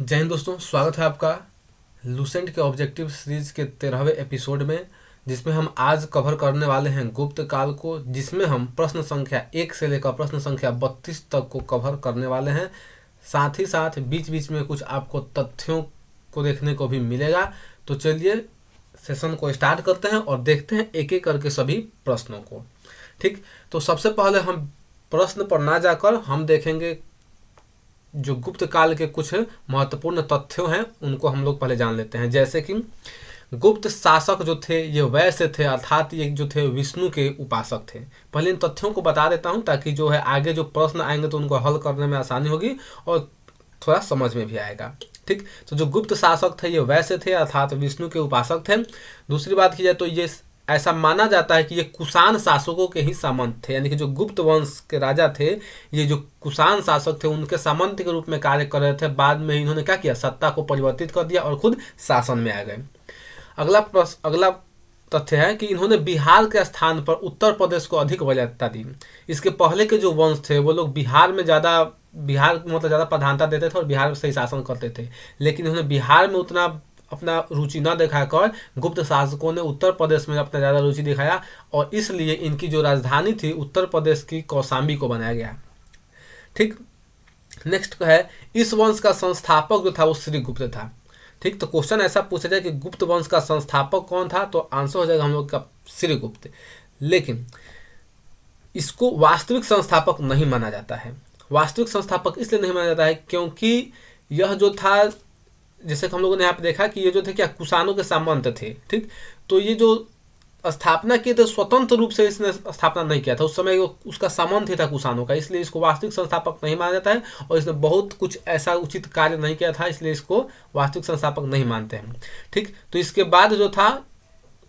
जय हिंद दोस्तों, स्वागत है आपका लूसेंट के ऑब्जेक्टिव सीरीज के 13वें एपिसोड में, जिसमें हम आज कवर करने वाले हैं गुप्त काल को, जिसमें हम प्रश्न संख्या 1 से लेकर प्रश्न संख्या 32 तक को कवर करने वाले हैं। साथ ही साथ बीच बीच में कुछ आपको तथ्यों को देखने को भी मिलेगा। तो चलिए सेशन को स्टार्ट करते हैं और देखते हैं एक एक करके सभी प्रश्नों को। ठीक, तो सबसे पहले हम प्रश्न पर ना जाकर हम देखेंगे जो गुप्त काल के कुछ महत्वपूर्ण तथ्यों हैं, उनको हम लोग पहले जान लेते हैं। जैसे कि गुप्त शासक जो थे ये वैश्य थे, अर्थात ये जो थे विष्णु के उपासक थे। पहले इन तथ्यों को बता देता हूं ताकि जो है आगे जो प्रश्न आएंगे तो उनको हल करने में आसानी होगी और थोड़ा समझ में भी आएगा। ठीक, तो जो गुप्त शासक थे ये वैश्य थे, अर्थात विष्णु के उपासक थे। दूसरी बात की जाए तो ये ऐसा माना जाता है कि ये कुषाण शासकों के ही सामंत थे, यानी कि जो गुप्त वंश के राजा थे, ये जो कुषाण शासक थे उनके सामंत के रूप में कार्य कर रहे थे। बाद में इन्होंने क्या किया, सत्ता को परिवर्तित कर दिया और खुद शासन में आ गए। अगला तथ्य है कि इन्होंने बिहार के स्थान पर उत्तर प्रदेश को अधिक वरीयता दी। इसके पहले के जो वंश थे वो लोग बिहार मतलब ज़्यादा प्रधानता देते थे और बिहार से ही शासन करते थे, लेकिन इन्होंने बिहार में उतना अपना रुचि न दिखाकर गुप्त शासकों ने उत्तर प्रदेश में अपना ज़्यादा रुचि दिखाया और इसलिए इनकी जो राजधानी थी उत्तर प्रदेश की कौशाम्बी को बनाया गया। ठीक, नेक्स्ट है इस वंश का संस्थापक जो था वो श्रीगुप्त था। ठीक, तो क्वेश्चन ऐसा पूछा जाए कि गुप्त वंश का संस्थापक कौन था, तो आंसर हो जाएगा हम लोग का श्रीगुप्त। लेकिन इसको वास्तविक संस्थापक नहीं माना जाता है। वास्तविक संस्थापक इसलिए नहीं माना जाता है क्योंकि यह जो था, जैसे कि हम लोगों ने यहाँ पे देखा कि ये जो थे क्या कुषाणों के सामंत थे। ठीक, तो ये जो स्थापना किए थे स्वतंत्र रूप से इसने स्थापना नहीं किया था, उस समय उसका सामंत ही था कुषाणों का, इसलिए इसको वास्तविक संस्थापक नहीं माना जाता है और इसने बहुत कुछ ऐसा उचित कार्य नहीं किया था, इसलिए इसको वास्तविक संस्थापक नहीं मानते हैं। ठीक, तो इसके बाद जो था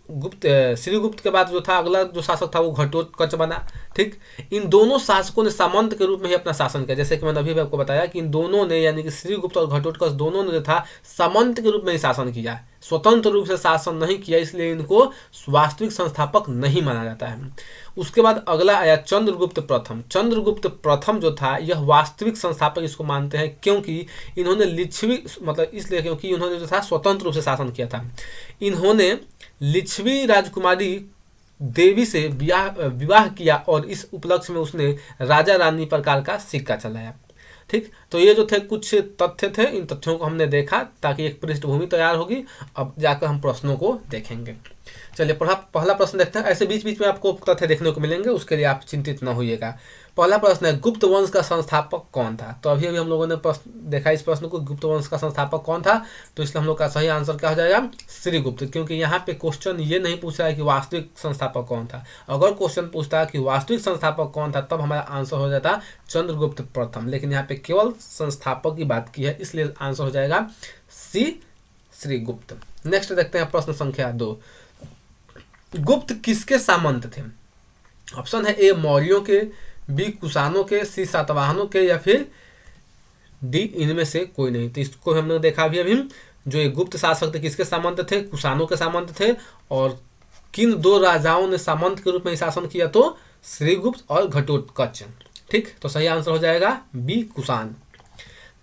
श्रीगुप्त के बाद जो था अगला जो शासक था वो घटोत्कच बना। ठीक, इन दोनों शासकों ने सामंत के रूप में ही अपना शासन किया, जैसे कि मैंने अभी आपको बताया कि इन दोनों ने, यानी कि श्रीगुप्त और घटोत्कच दोनों ने जो था सामंत के रूप में ही शासन किया, स्वतंत्र रूप से शासन नहीं किया, इसलिए इनको वास्तविक संस्थापक नहीं माना जाता है। उसके बाद अगला आया चंद्रगुप्त प्रथम। चंद्रगुप्त प्रथम जो था यह वास्तविक संस्थापक इसको मानते हैं, क्योंकि इन्होंने लिच्छवी मतलब इसलिए क्योंकि इन्होंने जो था स्वतंत्र रूप से शासन किया था। इन्होंने लिच्छवी राजकुमारी देवी से विवाह किया और इस उपलक्ष्य में उसने राजा रानी प्रकार का सिक्का चलाया। ठीक, तो ये जो थे कुछ तथ्य थे, इन तथ्यों को हमने देखा ताकि एक पृष्ठभूमि तैयार होगी। अब जाकर हम प्रश्नों को देखेंगे। चलिए पहला प्रश्न देखते हैं। ऐसे बीच बीच में आपको तथ्य देखने को मिलेंगे, उसके लिए आप चिंतित न होइएगा। पहला प्रश्न है गुप्त वंश का संस्थापक कौन था। तो अभी हम लोगों ने देखा इस प्रश्न को, गुप्त वंश का संस्थापक कौन था, तो इसलिए हम लोग का सही आंसर क्या हो जाएगा, श्रीगुप्त। क्योंकि यहाँ पे क्वेश्चन ये नहीं पूछ रहा है कि वास्तविक संस्थापक कौन था। अगर क्वेश्चन पूछता है कि वास्तविक संस्थापक कौन था तब हमारा आंसर हो जाता चंद्रगुप्त प्रथम, लेकिन यहाँ पे केवल संस्थापक की बात की है, इसलिए आंसर हो जाएगा सी, श्रीगुप्त। नेक्स्ट देखते हैं प्रश्न संख्या 2। गुप्त किसके सामंत थे। ऑप्शन है ए मौर्यों के, बी कुषाणों के, सी सातवाहनों के, या फिर डी इनमें से कोई नहीं। तो इसको हमने देखा अभी जो ये गुप्त शासक थे किसके सामंत थे, कुषाणों के सामंत थे। और किन दो राजाओं ने सामंत के रूप में शासन किया, तो श्रीगुप्त और घटोत्कच। ठीक, तो सही आंसर हो जाएगा बी, कुषाण।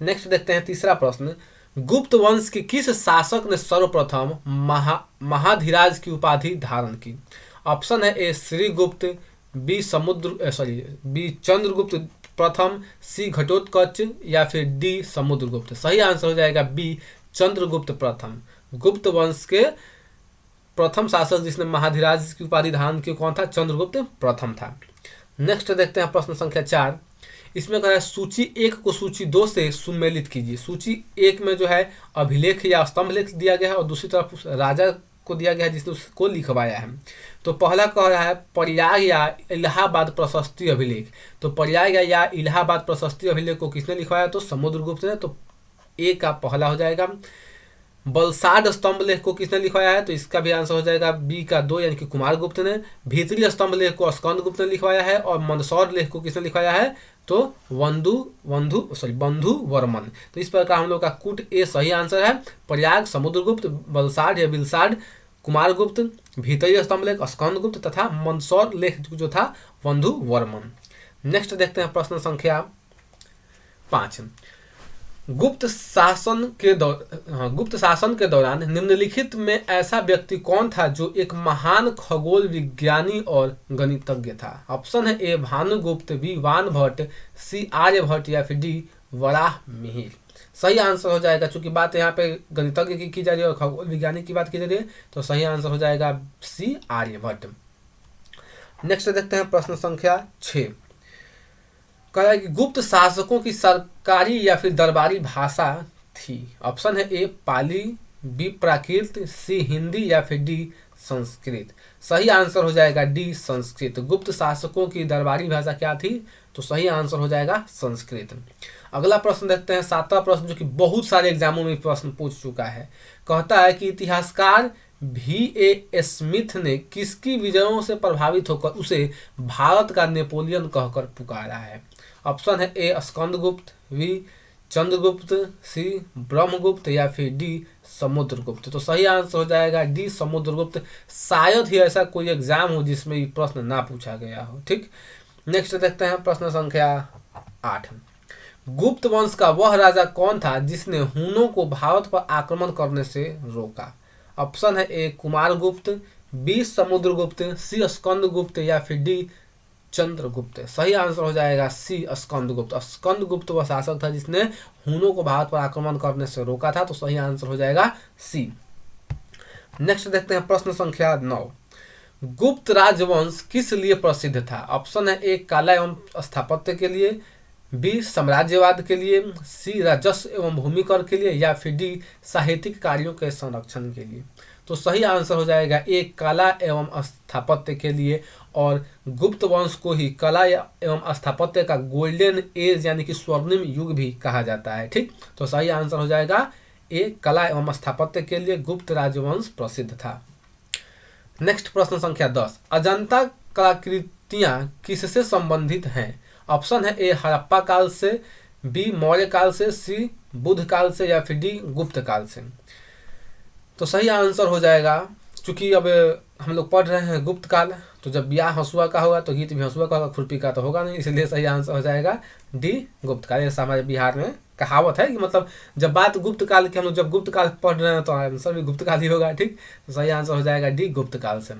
नेक्स्ट देखते हैं तीसरा प्रश्न। गुप्त वंश के किस शासक ने सर्वप्रथम महाधिराज की उपाधि धारण की। ऑप्शन है ए श्रीगुप्त, बी चंद्रगुप्त प्रथम, सी घटोत्कच, या फिर डी समुद्रगुप्त। सही आंसर हो जाएगा बी, चंद्रगुप्त प्रथम। गुप्त वंश के प्रथम शासक जिसने महाधिराज की उपाधि धारण की कौन था, चंद्रगुप्त प्रथम था। नेक्स्ट देखते हैं प्रश्न संख्या 4। इसमें कहा है सूची 1 को सूची 2 से सुमेलित कीजिए। सूची 1 में जो है अभिलेख या स्तंभ लेख दिया गया है और दूसरी तरफ राजा को दिया गया है जिसने उसको लिखवाया है। तो पहला कह रहा है पर्याय या इलाहाबाद प्रशस्ति अभिलेख। तो पर्याय या इलाहाबाद प्रशस्ति अभिलेख को किसने लिखवाया, तो समुद्रगुप्त ने। तो ए का पहला हो जाएगा। बलसाड स्तंभ लेख को किसने लिखवाया है, तो इसका भी आंसर हो जाएगा बी का 2, यानी कि कुमारगुप्त ने। भीतरी स्तंभ लेख को स्कंदगुप्त ने लिखवाया है और मंदसौर लेख को किसने लिखवाया है, तो बंधु वर्मन। तो इस प्रकार हम लोग का कूट ए सही आंसर है। प्रयाग समुद्रगुप्त, बलसाड या बिलसाड कुमारगुप्त, भीतरी स्तंभ लेख स्कंदगुप्त तथा मंदसौर लेख जो था बंधु वर्मन। नेक्स्ट देखते हैं प्रश्न संख्या 5। गुप्त शासन के दौरान निम्नलिखित में ऐसा व्यक्ति कौन था जो एक महान खगोल विज्ञानी और गणितज्ञ था? ऑप्शन है ए भानुगुप्त, बी वानभट्ट, सी आर्यभट्ट या फिर डी वराह मिहिर। सही आंसर हो जाएगा, चूंकि बात यहाँ पे गणितज्ञ की जा रही है और खगोल विज्ञानी की बात की जा रही है, तो सही आंसर हो जाएगा सी आर्यभट्ट। नेक्स्ट देखते हैं प्रश्न संख्या 6। कह रहा है कि गुप्त शासकों की सरकारी या फिर दरबारी भाषा थी। ऑप्शन है ए पाली, बी प्राकृत, सी हिंदी या फिर डी संस्कृत। सही आंसर हो जाएगा डी संस्कृत। गुप्त शासकों की दरबारी भाषा क्या थी? तो सही आंसर हो जाएगा संस्कृत। अगला प्रश्न देखते हैं 7वां प्रश्न, जो कि बहुत सारे एग्जामों में प्रश्न पूछ चुका है। कहता है कि इतिहासकार V.A. स्मिथ ने किसकी विजयों से प्रभावित होकर उसे भारत का नेपोलियन कहकर पुकारा है? ऑप्शन है ए स्कंदगुप्त, बी चंद्रगुप्त, सी ब्रह्मगुप्त या फिर डी समुद्रगुप्त। तो सही आंसर हो जाएगा डी समुद्रगुप्त। शायद ही ऐसा कोई एग्जाम हो जिसमें ये प्रश्न ना पूछा गया हो। ठीक, नेक्स्ट देखते हैं प्रश्न संख्या 8। गुप्त वंश का वह राजा कौन था जिसने हुनों को भारत पर आक्रमण करने से रोका? ऑप्शन है ए कुमारगुप्त, बी समुद्रगुप्त, सी स्कंदगुप्त या फिर डी चंद्रगुप्त। सही आंसर हो जाएगा सी स्कंदगुप्त। स्कंदगुप्त वह शासक था जिसने हुनों को भारत पर आक्रमण करने से रोका था, तो सही आंसर हो जाएगा सी। नेक्स्ट देखते हैं प्रश्न संख्या 9। गुप्त राजवंश किस लिए प्रसिद्ध था? ऑप्शन है ए कला एवं स्थापत्य के लिए, बी साम्राज्यवाद के लिए, सी राजस्व एवं भूमि कर के लिए या फिर डी साहित्यिक कार्यों के संरक्षण के लिए। तो सही आंसर हो जाएगा ए कला एवं स्थापत्य के लिए। और गुप्त वंश को ही कला एवं स्थापत्य का गोल्डन एज यानी कि स्वर्णिम युग भी कहा जाता है। ठीक, तो सही आंसर हो जाएगा ए कला एवं स्थापत्य के लिए गुप्त राजवंश प्रसिद्ध था। नेक्स्ट प्रश्न संख्या 10। अजंता कलाकृतियां किससे संबंधित हैं? ऑप्शन है ए हड़प्पा काल से, बी मौर्य काल से, सी बुद्ध काल से या फिर डी गुप्त काल से। तो सही आंसर हो जाएगा, चूंकि अब हम लोग पढ़ रहे हैं गुप्त काल, तो जब ब्याह हंसुआ का होगा तो गीत भी हंसुआ का होगा, खुरपी का तो होगा नहीं, इसलिए सही आंसर हो जाएगा डी गुप्त काल। जैसा हमारे बिहार में कहावत है कि मतलब जब बात गुप्त काल की, हम लोग जब गुप्त काल पढ़ रहे हैं तो आंसर भी गुप्त काल ही होगा। ठीक, तो सही आंसर हो जाएगा डी गुप्त काल से।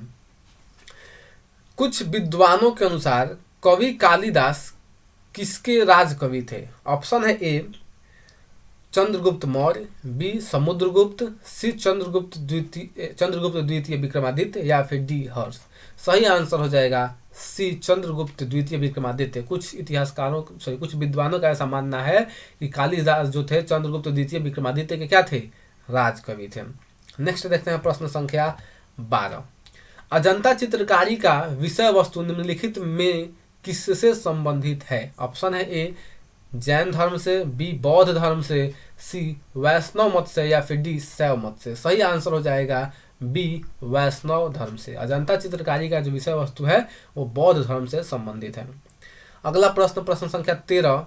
कुछ विद्वानों के अनुसार कवि कालिदास किसके राज कवि थे? ऑप्शन है ए चंद्रगुप्त मौर्य, बी समुद्रगुप्त, सी चंद्रगुप्त द्वितीय विक्रमादित्य या फिर डी हर्ष। सही आंसर हो जाएगा सी चंद्रगुप्त द्वितीय विक्रमादित्य। कुछ विद्वानों का ऐसा मानना है कि कालिदास जो थे चंद्रगुप्त द्वितीय विक्रमादित्य के क्या थे? राजकवि थे। नेक्स्ट देखते हैं प्रश्न संख्या 12। अजंता चित्रकारी का विषय वस्तु निम्नलिखित में किससे संबंधित है? ऑप्शन है ए जैन धर्म से, बी बौद्ध धर्म से, सी वैष्णव मत से या फिर डी शैव मत से। सही आंसर हो जाएगा बी वैष्णव धर्म से। अजंता चित्रकारी का जो विषय वस्तु है वो बौद्ध धर्म से संबंधित है। अगला प्रश्न संख्या 13।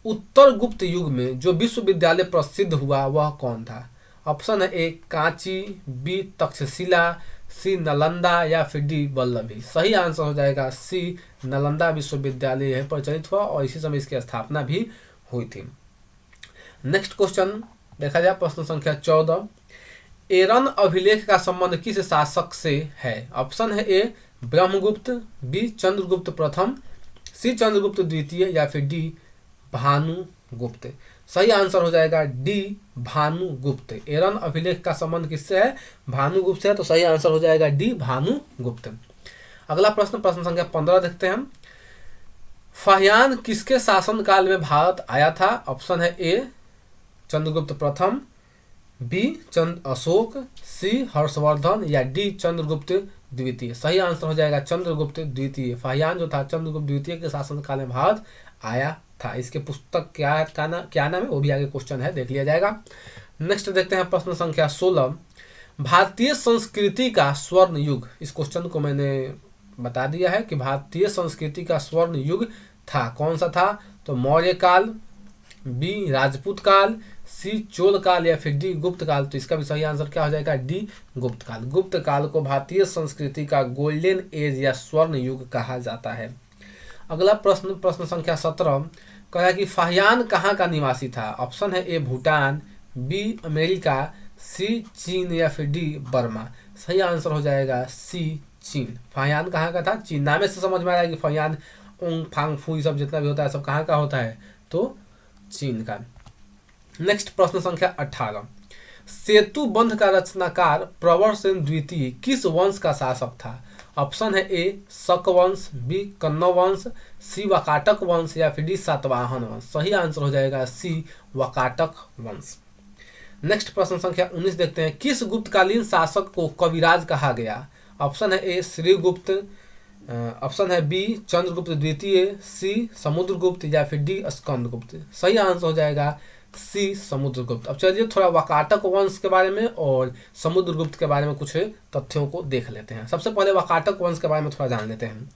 उत्तर गुप्त युग में जो विश्वविद्यालय प्रसिद्ध हुआ वह कौन था? ऑप्शन है ए कांची, बी तक्षशिला, सी नालंदा या फिर डी वल्लभी। सही आंसर हो जाएगा सी नालंदा विश्वविद्यालय यह प्रचलित हुआ और इसी समय इसकी स्थापना भी हुई थी। नेक्स्ट क्वेश्चन देखा जाए प्रश्न संख्या 14। एरन अभिलेख का संबंध किस शासक से है? ऑप्शन है ए ब्रह्मगुप्त, बी चंद्रगुप्त प्रथम, सी चंद्रगुप्त द्वितीय या फिर डी भानुगुप्त। सही आंसर हो जाएगा डी भानुगुप्त। एरन अभिलेख का संबंध किससे है? भानुगुप्त से है, तो सही आंसर हो जाएगा डी भानुगुप्त। अगला प्रश्न संख्या 15 देखते हैं हम। फाहियान किसके शासनकाल में भारत आया था? ऑप्शन है ए चंद्रगुप्त प्रथम, बी अशोक, सी हर्षवर्धन या डी चंद्रगुप्त द्वितीय। सही आंसर हो जाएगा चंद्रगुप्त द्वितीय। फाहियान जो था चंद्रगुप्त द्वितीय के शासनकाल में भारत आया था। इसके पुस्तक क्या नाम है वो भी आगे क्वेश्चन है, देख लिया जाएगा। नेक्स्ट देखते हैं प्रश्न संख्या 16। भारतीय संस्कृति का स्वर्ण युग। इस क्वेश्चन को मैंने बता दिया है कि भारतीय संस्कृति का स्वर्ण युग था, कौन सा था? तो मौर्य काल, बी राजपूत काल, सी चोल काल या फिर डी गुप्त काल। तो इसका भी सही आंसर क्या हो जाएगा? डी गुप्त काल। गुप्त काल को भारतीय संस्कृति का गोल्डन एज या स्वर्ण युग कहा जाता है। अगला प्रश्न संख्या 17। कह रहा है कि फाहियान कहाँ का निवासी था। ऑप्शन है ए भूटान, बी अमेरिका, सी चीन या फिर डी बर्मा। सही आंसर हो जाएगा सी चीन। फाहियान कहाँ का था? चीन। नामे से समझ में आ रहा है कि फाहियान, उंग फांग फू सब जितना भी होता है सब कहाँ का होता है, तो चीन का। नेक्स्ट प्रश्न संख्या 18। सेतु बंध का रचनाकार प्रवर सेन द्वितीय किस वंश का शासक था? ऑप्शन है ए शक वंश, बी कन्नौ वंश, सी वाकाटक वंश या फिर डी सातवाहन वंश। सही आंसर हो जाएगा सी वाकाटक वंश। नेक्स्ट प्रश्न संख्या 19 देखते हैं। किस गुप्तकालीन शासक को कविराज कहा गया? ऑप्शन है ए श्रीगुप्त, ऑप्शन है बी चंद्रगुप्त द्वितीय, सी समुद्रगुप्त या फिर डी स्कंदगुप्त। सही आंसर हो जाएगा सी समुद्रगुप्त। अब चलिए थोड़ा वाकाटक वंश के बारे में और समुद्रगुप्त के बारे में कुछ तथ्यों को देख लेते हैं। सबसे पहले वाकाटक वंश के बारे में थोड़ा जान लेते हैं।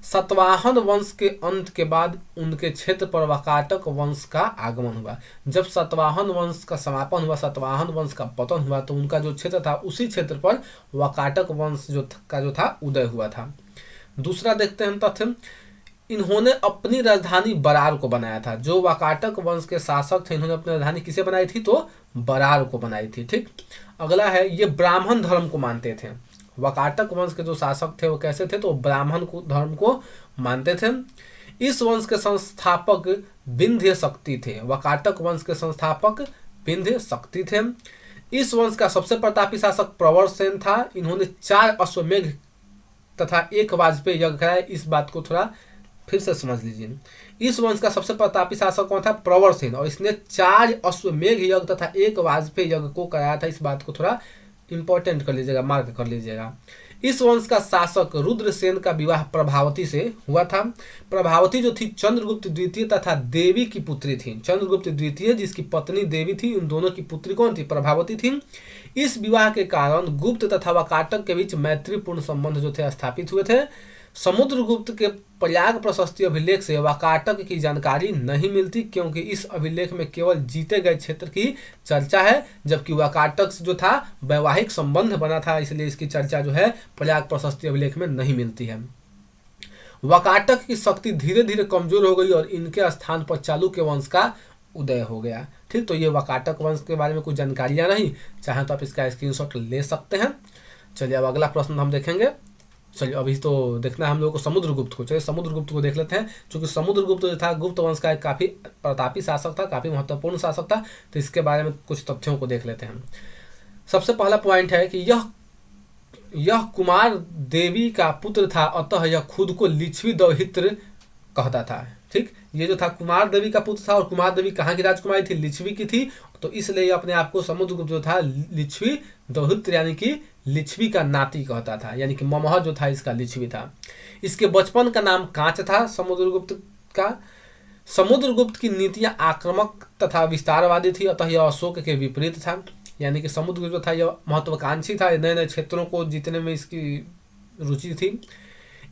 सातवाहन वंश के अंत के बाद उनके क्षेत्र पर वाकाटक वंश का आगमन हुआ। जब सातवाहन वंश का समापन हुआ, सातवाहन वंश का पतन हुआ, तो उनका जो क्षेत्र था उसी क्षेत्र पर वाकाटक वंश जो था उदय हुआ था। दूसरा देखते हैं तथ्य, इन्होंने अपनी राजधानी बरार को बनाया था। जो वाकाटक वंश के शासक थे इन्होंने अपनी राजधानी किसे बनाई थी? तो बरार को बनाई थी। ठीक। अगला है, ये ब्राह्मण धर्म को मानते थे। वाकाटक वंश के जो शासक थे वो कैसे थे? तो ब्राह्मण को धर्म को मानते थे। इस वंश के संस्थापक विंध्य शक्ति थे। वाकाटक वंश के संस्थापक विंध्य शक्ति थे। इस वंश का सबसे प्रतापी शासक प्रवर सेन था। इन्होंने 4 अश्वमेघ तथा 1 वाजपेयी यज्ञ कराया। इस बात को थोड़ा फिर से समझ लीजिए। इस वंश का सबसे प्रतापी शासक कौन था? प्रवर सेन। और इसने 4 अश्वमेघ यज्ञ तथा 1 वाजपेयी यज्ञ को कराया था। इस बात को थोड़ा इंपॉर्टेंट कर लीजिएगा, मार्क कर लीजिएगा। इस वंश का शासक रुद्रसेन का विवाह प्रभावती से हुआ था। प्रभावती जो थी चंद्रगुप्त द्वितीय तथा देवी की पुत्री थी। चंद्रगुप्त द्वितीय जिसकी पत्नी देवी थी, उन दोनों की पुत्री कौन थी? प्रभावती थी। इस विवाह के कारण गुप्त तथा वाकाटक के बीच मैत्रीपूर्ण संबंध जो थे स्थापित हुए थे। समुद्रगुप्त के प्रयाग प्रशस्ति अभिलेख से वाकाटक की जानकारी नहीं मिलती, क्योंकि इस अभिलेख में केवल जीते गए क्षेत्र की चर्चा है, जबकि वाकाटक जो था वैवाहिक संबंध बना था, इसलिए इसकी चर्चा जो है प्रयाग प्रशस्ति अभिलेख में नहीं मिलती है। वाकाटक की शक्ति धीरे धीरे कमजोर हो गई और इनके स्थान पर चालुक्य वंश का उदय हो गया। ठीक। तो ये वाकाटक वंश के बारे में कुछ जानकारियां नहीं, चाहे तो आप इसका स्क्रीनशॉट ले सकते हैं। चलिए अब अगला प्रश्न हम देखेंगे। चलिए अभी तो देखना है हम लोगों को समुद्रगुप्त को। चलिए समुद्रगुप्त को देख लेते हैं, क्योंकि समुद्रगुप्त जो था गुप्त वंश का एक काफ़ी प्रतापी शासक था, काफ़ी महत्वपूर्ण शासक था। तो इसके बारे में कुछ तथ्यों को देख लेते हैं। सबसे पहला पॉइंट है कि यह कुमार देवी का पुत्र था, अतः यह खुद को लिच्छवी दौहित्र कहता था। ठीक। ये जो था कुमार देवी का पुत्र था, और कुमार देवी कहाँ की राजकुमारी थी? लिच्छवी की थी। तो इसलिए अपने आप को समुद्रगुप्त जो था लिच्छवी दौहित्र यानी कि लिच्छवी का नाती कहता था, यानी कि ममह जो था इसका लिच्छवी था। इसके बचपन का नाम कांच था समुद्रगुप्त का। समुद्रगुप्त की नीतियां आक्रामक तथा विस्तारवादी थी, अतः यह अशोक के विपरीत था। यानी कि समुद्रगुप्त जो था यह महत्वाकांक्षी था, नए नए क्षेत्रों को जीतने में इसकी रुचि थी।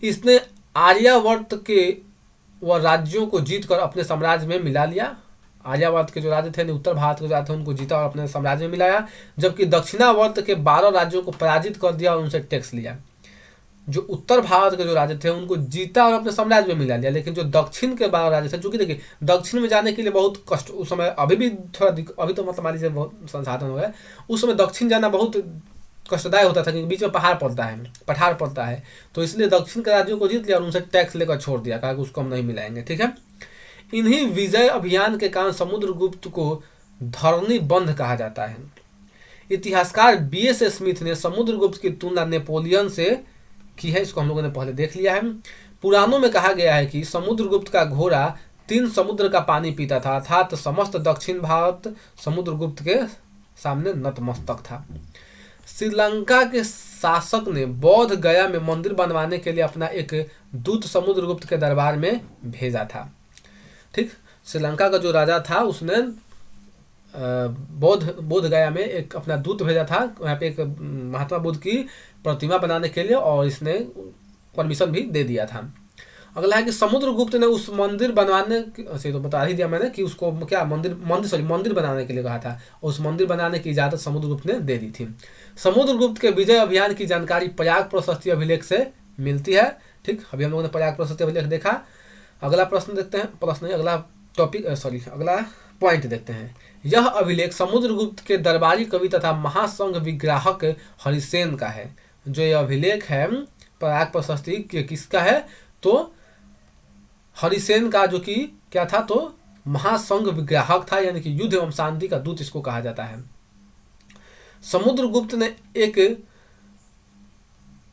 इसने आर्यावर्त के वह राज्यों को जीतकर अपने साम्राज्य में मिला लिया। आर्यावर्त के जो राज्य थे, उत्तर भारत के जो राज्य थे, उनको जीता और अपने साम्राज्य में मिलाया, जबकि दक्षिणावर्त के 12 राज्यों को पराजित कर दिया और उनसे टैक्स लिया। जो उत्तर भारत के जो राज्य थे उनको जीता और अपने साम्राज्य में मिला लिया, लेकिन जो दक्षिण के 12 राज्य थे, चूंकि देखिए दक्षिण में जाने के लिए बहुत कष्ट उस समय, अभी भी थोड़ा, अभी तो मतलब मान लीजिए बहुत संसाधन हो गए, उस समय दक्षिण जाना बहुत कष्टदायक होता था, क्योंकि बीच में पठार पड़ता है। तो इसलिए दक्षिण के राज्यों को जीत लिया और उनसे टैक्स लेकर छोड़ दिया, कहा कि उसको हम नहीं मिलाएंगे। ठीक है। इन्हीं विजय अभियान के कारण समुद्रगुप्त को धरनी बंध कहा जाता है। इतिहासकार B.S. स्मिथ ने समुद्रगुप्त की तुलना नेपोलियन से की है, इसको हम लोगों ने पहले देख लिया है। पुराणों में कहा गया है कि समुद्रगुप्त का घोड़ा 3 समुद्र का पानी पीता था, अर्थात समस्त दक्षिण भारत समुद्रगुप्त के सामने नतमस्तक था। श्रीलंका के शासक ने बौद्ध गया में मंदिर बनवाने के लिए अपना एक दूत समुद्रगुप्त के दरबार में भेजा था। ठीक। श्रीलंका का जो राजा था उसने बौद्ध गया में एक अपना दूत भेजा था, वहाँ पे एक महात्मा बुद्ध की प्रतिमा बनाने के लिए, और इसने परमिशन भी दे दिया था। अगला है कि समुद्रगुप्त ने उस मंदिर बनवाने, अच्छा तो बता ही दिया मैंने कि उसको क्या मंदिर बनाने के लिए कहा था, और उस मंदिर बनाने की इजाज़त समुद्रगुप्त ने दे दी थी। समुद्रगुप्त के विजय अभियान की जानकारी प्रयाग प्रशस्ति अभिलेख से मिलती है। ठीक। अभी हम लोगों ने प्रयाग प्रशस्ति अभिलेख देखा। अगला प्रश्न देखते हैं, अगला टॉपिक अगला पॉइंट देखते हैं। यह अभिलेख समुद्रगुप्त के दरबारी कवि तथा महासंघ विग्राहक हरिसेन का है। जो यह अभिलेख है पराग प्रशस्ति किसका है, तो हरिसेन का, जो कि क्या था, तो महासंघ विग्राहक था, यानी कि युद्ध एवं शांति का दूत इसको कहा जाता है। समुद्रगुप्त ने एक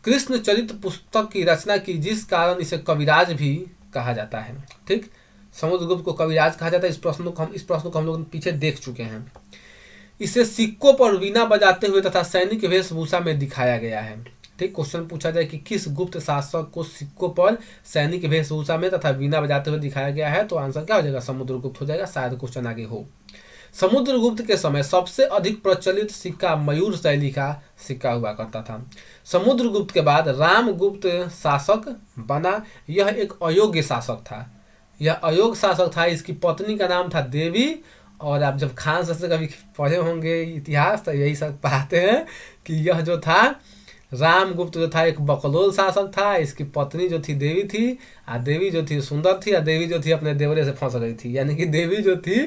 कृष्ण चरित्र पुस्तक की रचना की, जिस कारण इसे कविराज भी कहा जाता है। ठीक, समुद्रगुप्त को कविराज कहा जाता है। इस प्रश्न को हम लोग पीछे देख चुके हैं। इसे सिक्कों पर वीणा बजाते हुए तथा सैनिक वेशभूषा में दिखाया गया है। ठीक, क्वेश्चन पूछा जाए कि किस गुप्त शासक को सिक्कों पर सैनिक वेशभूषा में तथा वीणा बजाते हुए दिखाया गया है, तो आंसर क्या हो जाएगा, समुद्रगुप्त हो जाएगा। शायद क्वेश्चन आगे हो। समुद्रगुप्त के समय सबसे अधिक प्रचलित सिक्का मयूर शैली का सिक्का हुआ करता था। समुद्रगुप्त के बाद रामगुप्त शासक बना। यह एक अयोग्य शासक था। यह अयोग्य शासक था। इसकी पत्नी का नाम था देवी। और आप जब खान सर से कभी पढ़े होंगे इतिहास, तो यही सब पाते हैं कि यह जो था रामगुप्त जो था एक बकलोल शासक था। इसकी पत्नी जो थी देवी थी, और देवी जो थी सुंदर थी, और देवी जो थी अपने देवरे से फंस गई थी। यानी कि देवी जो थी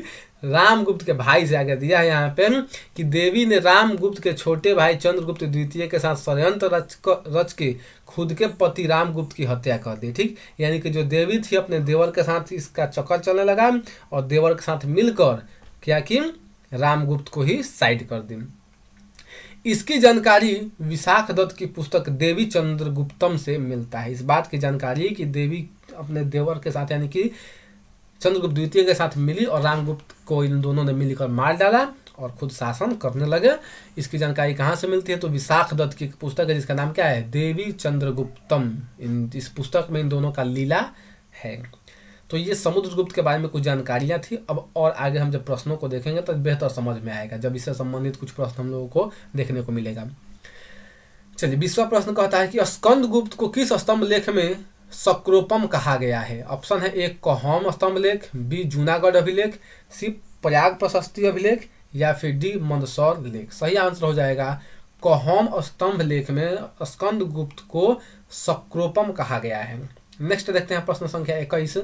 रामगुप्त के भाई से आगे दिया है यहाँ पे कि देवी ने रामगुप्त के छोटे भाई चंद्रगुप्त द्वितीय के साथ षड्यंत्र रच के खुद के पति रामगुप्त की हत्या कर दी। ठीक, यानी कि जो देवी थी अपने देवर के साथ इसका चक्कर चलने लगा, और देवर के साथ मिलकर क्या कि रामगुप्त को ही साइड कर दी। इसकी जानकारी विशाख दत्त की पुस्तक देवी चंद्रगुप्तम से मिलता है। इस बात की जानकारी कि देवी अपने देवर के साथ यानी कि चंद्रगुप्त द्वितीय के साथ मिली और रामगुप्त को इन दोनों ने मिलकर मार डाला और खुद शासन करने लगे। इसकी जानकारी कहाँ से मिलती है, तो विशाख दत्त की पुस्तक है जिसका नाम क्या है, देवी चंद्रगुप्तम। इस पुस्तक में इन दोनों का लीला है। तो ये समुद्रगुप्त के बारे में कुछ जानकारियां थी। अब और आगे हम जब प्रश्नों को देखेंगे तो बेहतर समझ में आएगा, जब इससे संबंधित कुछ प्रश्न हम लोगों को देखने को मिलेगा। चलिए, 20वां प्रश्न कहता है कि स्कंदगुप्त को किस स्तंभ लेख में सक्रोपम कहा गया है। ऑप्शन है ए कौहम स्तंभ लेख, बी जूनागढ़ अभिलेख, सी प्रयाग प्रशस्ति अभिलेख, या फिर डी मंदसौर लेख। सही आंसर हो जाएगा कौहम स्तंभ लेख में स्कंदगुप्त को सक्रोपम कहा गया है। नेक्स्ट देखते हैं प्रश्न संख्या 21।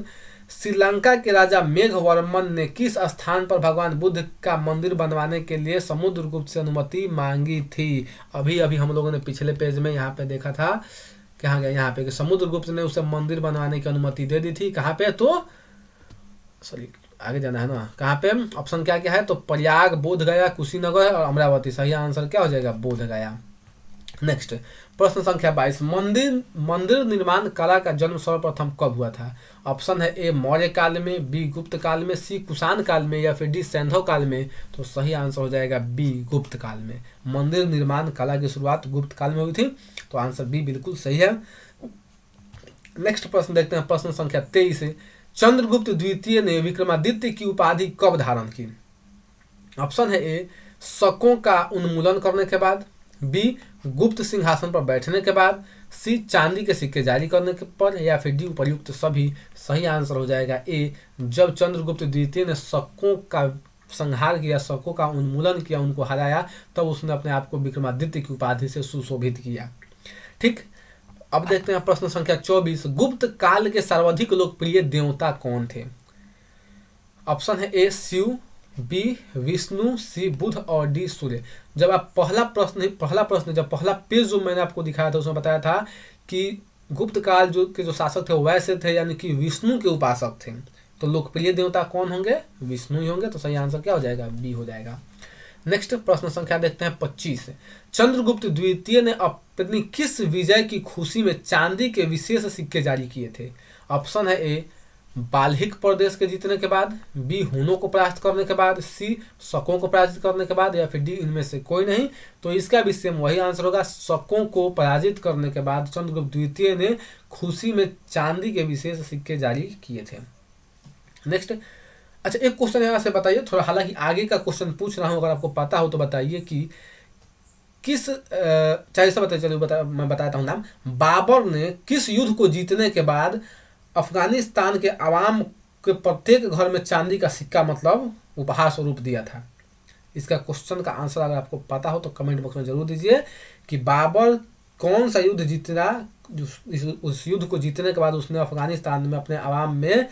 श्रीलंका के राजा मेघवर्मन ने किस स्थान पर भगवान बुद्ध का मंदिर बनवाने के लिए समुद्रगुप्त से अनुमति मांगी थी। अभी अभी हम लोगों ने पिछले पेज में यहाँ पे देखा था, कहाँ गया, यहाँ पे कि समुद्रगुप्त ने उसे मंदिर बनवाने की अनुमति दे दी थी। कहाँ पे, तो सॉरी आगे जाना है ना, कहाँ पे, ऑप्शन क्या क्या है, तो प्रयाग, बोध गया, कुशीनगर और अमरावती। सही आंसर क्या हो जाएगा, बोध गया। नेक्स्ट प्रश्न संख्या 22। मंदिर निर्माण कला का जन्म सर्वप्रथम कब हुआ था। ऑप्शन है ए मौर्य काल में, बी गुप्त काल में, सी कुषाण काल में, या फिर डी सैंधव काल में। तो सही आंसर हो जाएगा बी गुप्त काल में। मंदिर निर्माण कला की शुरुआत गुप्त काल में हुई थी, तो आंसर बी बिल्कुल सही है। नेक्स्ट प्रश्न देखते हैं प्रश्न संख्या 23। चंद्रगुप्त द्वितीय ने विक्रमादित्य की उपाधि कब धारण की। ऑप्शन है ए शकों का उन्मूलन करने के बाद, बी गुप्त सिंहासन पर बैठने के बाद, सी चांदी के सिक्के जारी करने के पर, या फिर डी उपर्युक्त सभी। सही आंसर हो जाएगा ए जब चंद्रगुप्त द्वितीय ने शकों का संहार किया, शकों का उन्मूलन किया, उनको हराया, तब उसने अपने आप को विक्रमादित्य की उपाधि से सुशोभित किया। ठीक, अब देखते हैं प्रश्न संख्या 24। गुप्त काल के सर्वाधिक लोकप्रिय देवता कौन थे। ऑप्शन है ए शिव, बी विष्णु, सी बुध और डी सूर्य। जब आप पहला प्रश्न जब पहला पेज जो मैंने आपको दिखाया था उसमें बताया था कि गुप्त काल जो शासक थे वैसे थे, यानी कि विष्णु के उपासक थे। तो लोकप्रिय देवता कौन होंगे, विष्णु ही होंगे। तो सही आंसर क्या हो जाएगा, बी हो जाएगा। नेक्स्ट प्रश्न संख्या देखते हैं 25। चंद्रगुप्त द्वितीय ने अपनी किस विजय की खुशी में चांदी के विशेष सिक्के जारी किए थे। ऑप्शन है ए बाल्हिक प्रदेश के जीतने के बाद, बी हुनों को परास्त करने के बाद, सी शकों को पराजित करने के बाद, या फिर डी इनमें से कोई नहीं। तो इसका भी सेम वही आंसर होगा, शकों को पराजित करने के बाद चंद्रगुप्त द्वितीय ने खुशी में चांदी के विशेष सिक्के जारी किए थे। नेक्स्ट, अच्छा एक क्वेश्चन यहाँ से बताइए थोड़ा, हालांकि आगे का क्वेश्चन पूछ रहा हूँ, अगर आपको पता हो तो बताइए कि किस चाहे से बताइए, चलिए मैं बताता हूँ नाम। बाबर ने किस युद्ध को जीतने के बाद अफगानिस्तान के आवाम के प्रत्येक घर में चांदी का सिक्का मतलब उपहार स्वरूप दिया था। इसका क्वेश्चन का आंसर अगर आपको पता हो तो कमेंट बॉक्स में जरूर दीजिए कि बाबर कौन सा युद्ध जीतना, उस युद्ध को जीतने के बाद उसने अफगानिस्तान में अपने आवाम में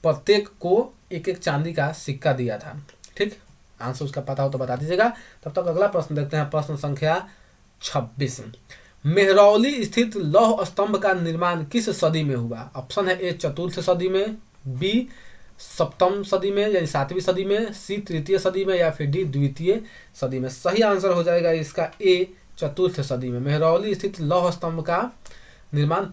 प्रत्येक को एक एक चांदी का सिक्का दिया था। ठीक, आंसर उसका पता हो तो बता दीजिएगा। तब तक अगला प्रश्न देखते हैं, प्रश्न संख्या 26। मेहरौली स्थित लौह स्तंभ का निर्माण किस सदी में हुआ? ऑप्शन है ए चतुर्थ सदी में, बी सप्तम सदी में यानी 7वीं सदी में, सी तृतीय सदी में, या फिर डी द्वितीय सदी में। सही आंसर हो जाएगा इसका ए चतुर्थ सदी में। मेहरौली स्थित लौह स्तंभ का निर्माण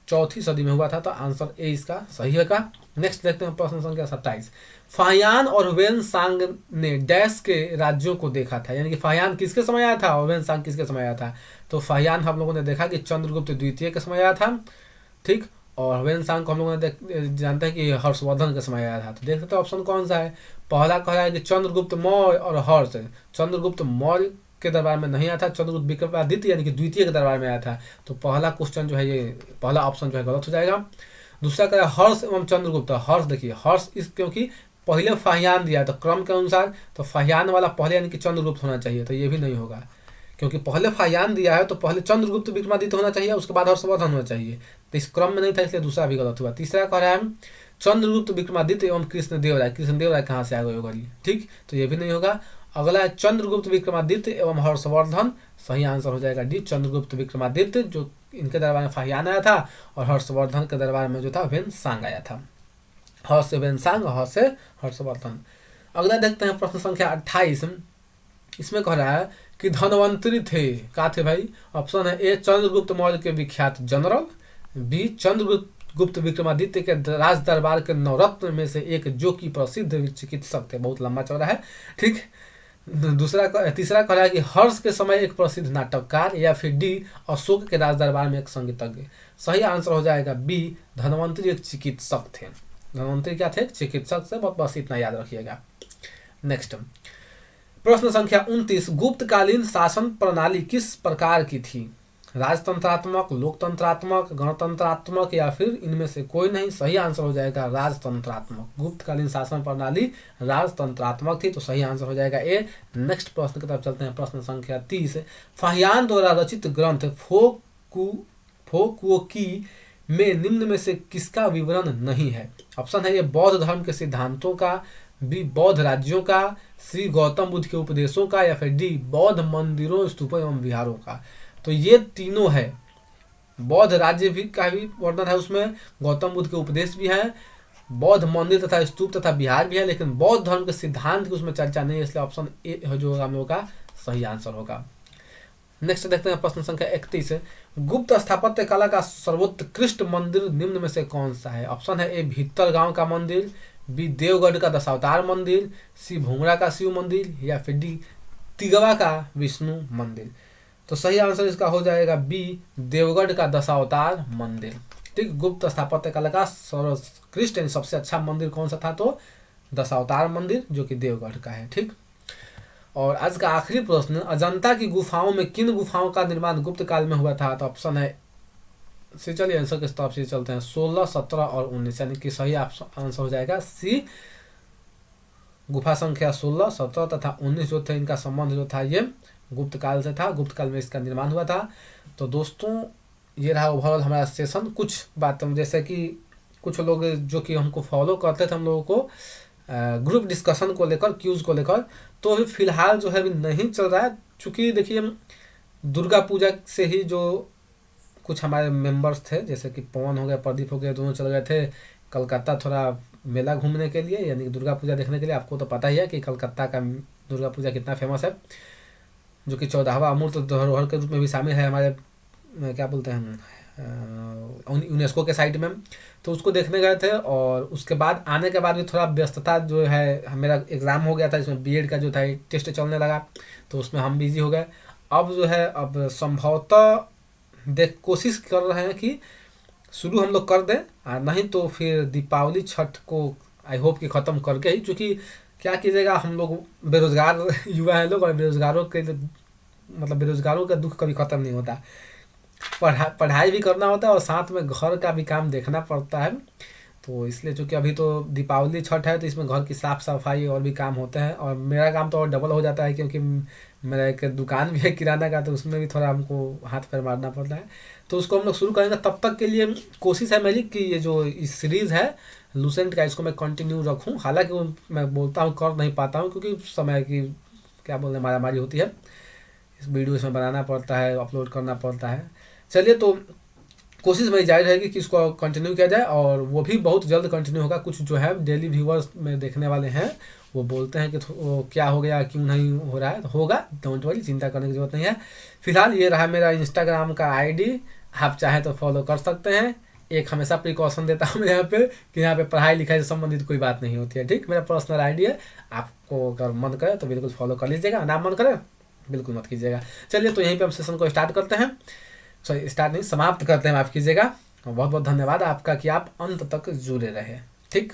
चौथी सदी में हुआ था, तो आंसर ए इसका सही होगा। नेक्स्ट देखते हैं प्रश्न संख्या 27। फाहियान और वेनसांग ने डैश के राज्यों को देखा था, यानी कि फाहियान किसके समय आया था और वेनसांग किसके समय आया था? तो फाहियान हम लोगों ने देखा कि चंद्रगुप्त द्वितीय के समय आया था, ठीक, और वेनसांग को हम लोगों ने जानते हैं कि हर्षवर्धन के समय आया था। तो देख सकते हैं ऑप्शन कौन सा है। पहला कह रहा है कि चंद्रगुप्त मौर्य और हर्ष। चंद्रगुप्त मौर्य के दरबार में नहीं आया था, चंद्रगुप्त विक्रमादित्य यानी कि द्वितीय के दरबार में आया था। तो पहला क्वेश्चन जो है, ये पहला ऑप्शन जो है गलत हो जाएगा। दूसरा कह रहा है हर्ष एवं चंद्रगुप्त। हर्ष देखिए, हर्ष इस क्योंकि पहले फाहियान दिया तो क्रम के अनुसार, तो फाहियान वाला पहले यानी कि चंद्रगुप्त होना चाहिए, तो ये भी नहीं होगा क्योंकि पहले फाहियान दिया है तो पहले चंद्रगुप्त विक्रमादित्य होना चाहिए, उसके बाद हर्षवर्धन होना चाहिए, तो इस क्रम में नहीं था, इसलिए दूसरा भी गलत हुआ। तीसरा कह रहा है चंद्रगुप्त विक्रमादित्य एवं कृष्णदेव राय। कृष्णदेव राय कहाँ से आ गए होगा, ठीक, तो ये भी नहीं होगा। अगला है चंद्रगुप्त विक्रमादित्य एवं हर्षवर्धन। सही आंसर हो जाएगा डी चंद्रगुप्त विक्रमादित्य, जो इनके दरबार में फाहियान आया था, और हर्षवर्धन के दरबार में जो था वेनसांग आया था। ह से वेनसांग, ह से हर्षवर्धन। अगला देखते हैं प्रश्न संख्या 28। इसमें कह रहा है कि धनवंतरी थे, कहा थे भाई? ऑप्शन है ए चंद्रगुप्त मौर्य के विख्यात जनरल, बी चंद्रगुप्त विक्रमादित्य के राज दरबार के नवरत्न में से एक जो कि प्रसिद्ध चिकित्सक थे। बहुत लंबा चौड़ा है, ठीक। तीसरा कह रहा है कि हर्ष के समय एक प्रसिद्ध नाटककार, या फिर डी अशोक के राज दरबार में एक संगीतज्ञ। सही आंसर हो जाएगा बी धनवंतरी एक चिकित्सक थे। धनवंतरी क्या थे? चिकित्सक से, बस इतना याद रखिएगा। नेक्स्ट प्रश्न संख्या 29। गुप्तकालीन शासन प्रणाली किस प्रकार की थी? राजतंत्रात्मक, लोकतंत्रात्मक, गणतंत्रात्मक, या फिर इनमें से कोई नहीं? सही आंसर हो जाएगा राजतंत्रात्मक। गुप्तकालीन शासन प्रणाली राजतंत्रात्मक थी, तो सही आंसर हो जाएगा ए। नेक्स्ट प्रश्न की तरफ चलते हैं, प्रश्न संख्या 30। फाहियान द्वारा रचित ग्रंथ फोकुओकी में निम्न में से किसका विवरण नहीं है? ऑप्शन है ये बौद्ध धर्म के सिद्धांतों का, बी बौद्ध राज्यों का, सी गौतम बुद्ध के उपदेशों का, या फिर डी बौद्ध मंदिरों, स्तूपों एवं विहारों का। तो ये तीनों है। बौद्ध राज्य भी का भी वर्णन है उसमें, गौतम बुद्ध के उपदेश भी है, बौद्ध मंदिर तथा स्तूप तथा विहार भी है, लेकिन बौद्ध धर्म के सिद्धांत की उसमें चर्चा नहीं है, इसलिए ऑप्शन ए जो हम लोग का सही आंसर होगा। नेक्स्ट देखते हैं प्रश्न संख्या 31। गुप्त स्थापत्य कला का सर्वोत्कृष्ट मंदिर निम्न में से कौन सा है? ऑप्शन है ए भीतरगांव का मंदिर, बी देवगढ़ का दशावतार मंदिर, सी भूमरा का शिव मंदिर, या फिर डी तिगवा का विष्णु मंदिर। तो सही आंसर इसका हो जाएगा बी देवगढ़ का दशावतार मंदिर, ठीक। गुप्त स्थापत्य कला का सर्वोत्कृष्ट यानी सबसे अच्छा मंदिर कौन सा था? तो दशावतार मंदिर, जो कि देवगढ़ का है, ठीक। और आज का आखिरी प्रश्न, अजंता की गुफाओं में किन गुफाओं का निर्माण गुप्त काल में हुआ था? तो ऑप्शन है सी, चलिए आंसर के तरफ से चलते हैं, 16, 17 और 19, यानी कि सही आंसर हो जाएगा सी। गुफा संख्या 16, 17 तथा 19 जो थे, इनका संबंध जो था ये गुप्त काल से था, गुप्त काल में इसका निर्माण हुआ था। तो दोस्तों ये रहा ओवरऑल हमारा सेशन। कुछ बातों जैसे कि कुछ लोग जो कि हमको फॉलो करते थे, हम लोगों को ग्रुप डिस्कशन को लेकर, क्यूज को लेकर, तो अभी फिलहाल जो है अभी नहीं चल रहा है, चूँकि देखिए दुर्गा पूजा से ही जो कुछ हमारे मेंबर्स थे, जैसे कि पवन हो गया, प्रदीप हो गया, दोनों चल गए थे कलकत्ता थोड़ा मेला घूमने के लिए, यानी कि दुर्गा पूजा देखने के लिए। आपको तो पता ही है कि कलकत्ता का दुर्गा पूजा कितना फेमस है, जो कि 14वां अमूर्त धरोहर के रूप में भी शामिल है हमारे क्या बोलते हैं यूनेस्को के साइट में। तो उसको देखने गए थे, और उसके बाद आने के बाद भी थोड़ा व्यस्तता जो है, मेरा एग्ज़ाम हो गया था, इसमें बीएड का जो था टेस्ट चलने लगा, तो उसमें हम बिजी हो गए। अब जो है अब संभवतः कोशिश कर रहे हैं कि शुरू हम लोग कर दें, नहीं तो फिर दीपावली छठ को आई होप कि ख़त्म करके ही, क्योंकि क्या कीजिएगा, हम लोग बेरोज़गार युवा हैं लोग, और बेरोज़गारों के मतलब बेरोज़गारों का दुख कभी ख़त्म नहीं होता। पढ़ाई भी करना होता है और साथ में घर का भी काम देखना पड़ता है। तो इसलिए चूँकि अभी तो दीपावली छठ है, तो इसमें घर की साफ़ सफाई और भी काम होते हैं, और मेरा काम तो और डबल हो जाता है, क्योंकि मेरा एक दुकान भी है किराना का, तो उसमें भी थोड़ा हमको हाथ पैर मारना पड़ता है। तो उसको हम लोग शुरू करेंगे। तब तक के लिए कोशिश है मेरी कि ये जो इस सीरीज़ है लूसेंट का इसको मैं कंटिन्यू रखूँ। हालांकि वो मैं बोलता हूँ कर नहीं पाता हूँ, क्योंकि समय की क्या बोलने मारामारी होती है, इस वीडियो इसमें बनाना पड़ता है, अपलोड करना पड़ता है। चलिए, तो कोशिश मेरी जारी रहेगी कि इसको कंटिन्यू किया जाए, और वो भी बहुत जल्द कंटिन्यू होगा। कुछ जो है डेली व्यूअर्स में देखने वाले हैं, वो बोलते हैं कि वो क्या हो गया, क्यों नहीं हो रहा है, तो होगा, डोंट वरी, चिंता करने की ज़रूरत नहीं है। फिलहाल ये रहा मेरा इंस्टाग्राम का आईडी, आप चाहें तो फॉलो कर सकते हैं। एक हमेशा प्रिकॉशन देता हूँ मैं यहाँ पे कि यहाँ पे पढ़ाई लिखाई से संबंधित कोई बात नहीं होती है, ठीक। मेरा पर्सनल आईडी है, आपको अगर मन करे तो बिल्कुल फॉलो कर लीजिएगा, ना मन करे बिल्कुल मत कीजिएगा। चलिए, तो यहीं पे हम सेशन को स्टार्ट करते हैं, सॉरी स्टार्ट नहीं, समाप्त करते हैं, माफ़ कीजिएगा। बहुत बहुत धन्यवाद आपका कि आप अंत तक जुड़े रहे, ठीक।